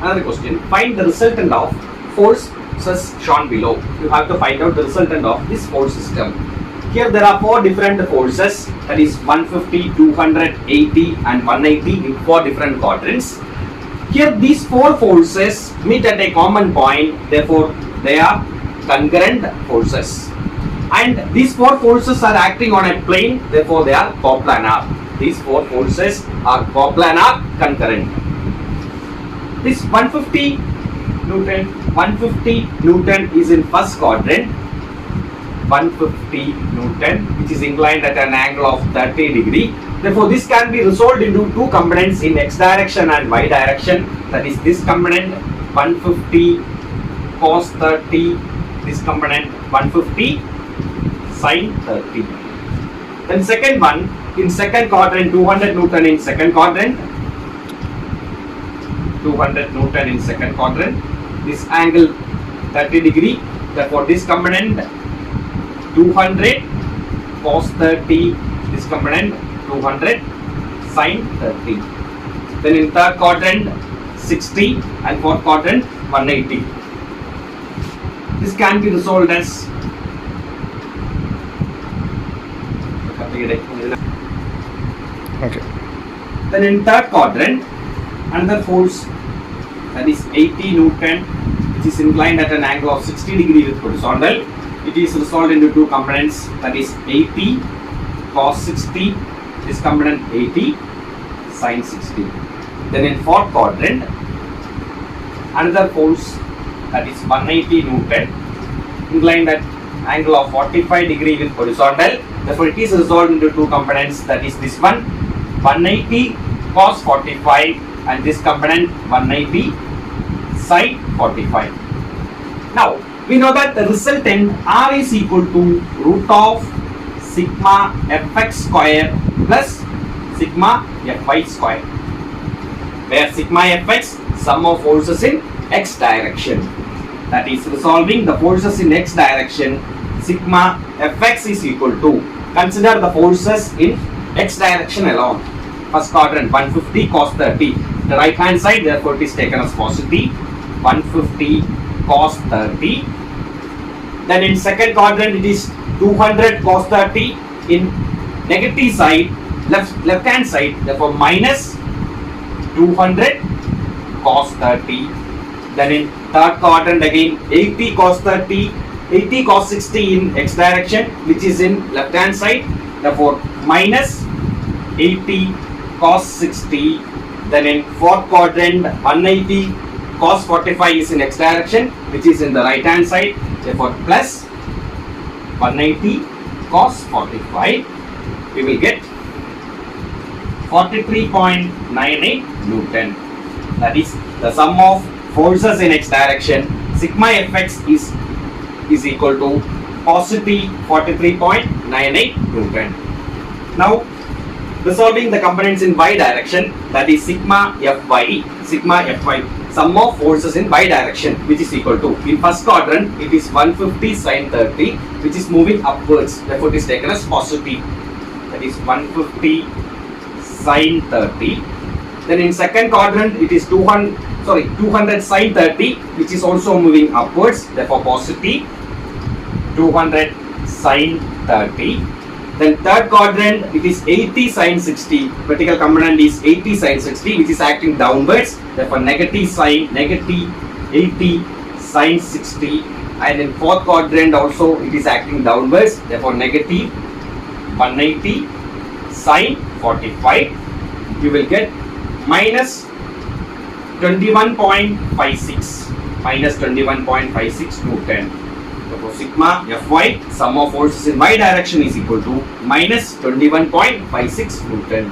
Another question, find the resultant of forces shown below. You have to find out the resultant of this force system. Here there are four different forces, that is 150, 280 and 180 in four different quadrants. Here these four forces meet at a common point, therefore they are concurrent forces. And these four forces are acting on a plane, therefore they are coplanar. These four forces are coplanar concurrent. This 150 Newton is in first quadrant. 150 Newton, which is inclined at an angle of 30 degree. Therefore, this can be resolved into two components in x direction and y direction. That is, this component 150 cos 30, this component 150 sin 30. Then second one, in second quadrant, 200 Newton in second quadrant. 200 Newton in second quadrant. This angle 30 degree. Therefore, this component 200 cos 30, this component 200 sin 30. Then in third quadrant 60 and fourth quadrant 180. This can be resolved as Okay. Then in third quadrant, another force, that is 80 Newton, which is inclined at an angle of 60 degree with horizontal. It is resolved into two components, that is 80 cos 60, this component 80 sin 60. Then in fourth quadrant, another force, that is 180 Newton, inclined at angle of 45 degree with horizontal. Therefore, it is resolved into two components, that is this one 180 cos 45 and this component 180 sin 45. Now, we know that the resultant R is equal to root of sigma fx square plus sigma fy square, where sigma fx sum of forces in x direction. That is, resolving the forces in x direction, sigma fx is equal to, consider the forces in x direction alone. First quadrant 150 cos 30, the right hand side, therefore it is taken as positive, 150 cos 30. Then in second quadrant it is 200 cos 30, in negative side, left hand side, therefore minus 200 cos 30. Then in third quadrant again 80 cos 30, 80 cos 60 in x direction, which is in left hand side, therefore minus 80 cos 60. Then in fourth quadrant 180 cos 45 is in x direction, which is in the right hand side, therefore plus 180 cos 45. We will get 43.98 Newton. That is the sum of forces in x direction, sigma fx is equal to positive 43.98 Newton. Now, resolving the components in y direction, that is sigma fy, sum of forces in y direction, which is equal to, in first quadrant it is 150 sin 30, which is moving upwards, therefore it is taken as positive, that is 150 sin 30. Then in second quadrant it is 200 sin 30, which is also moving upwards, therefore positive 200 sin 30. Then third quadrant it is 80 sin 60, vertical component is 80 sin 60, which is acting downwards, therefore negative 80 sin 60. And in fourth quadrant also it is acting downwards, therefore negative 180 sin 45. You will get minus 21.56 Newton. Therefore, sigma fy, sum of forces in y direction, is equal to minus 21.56 Newton.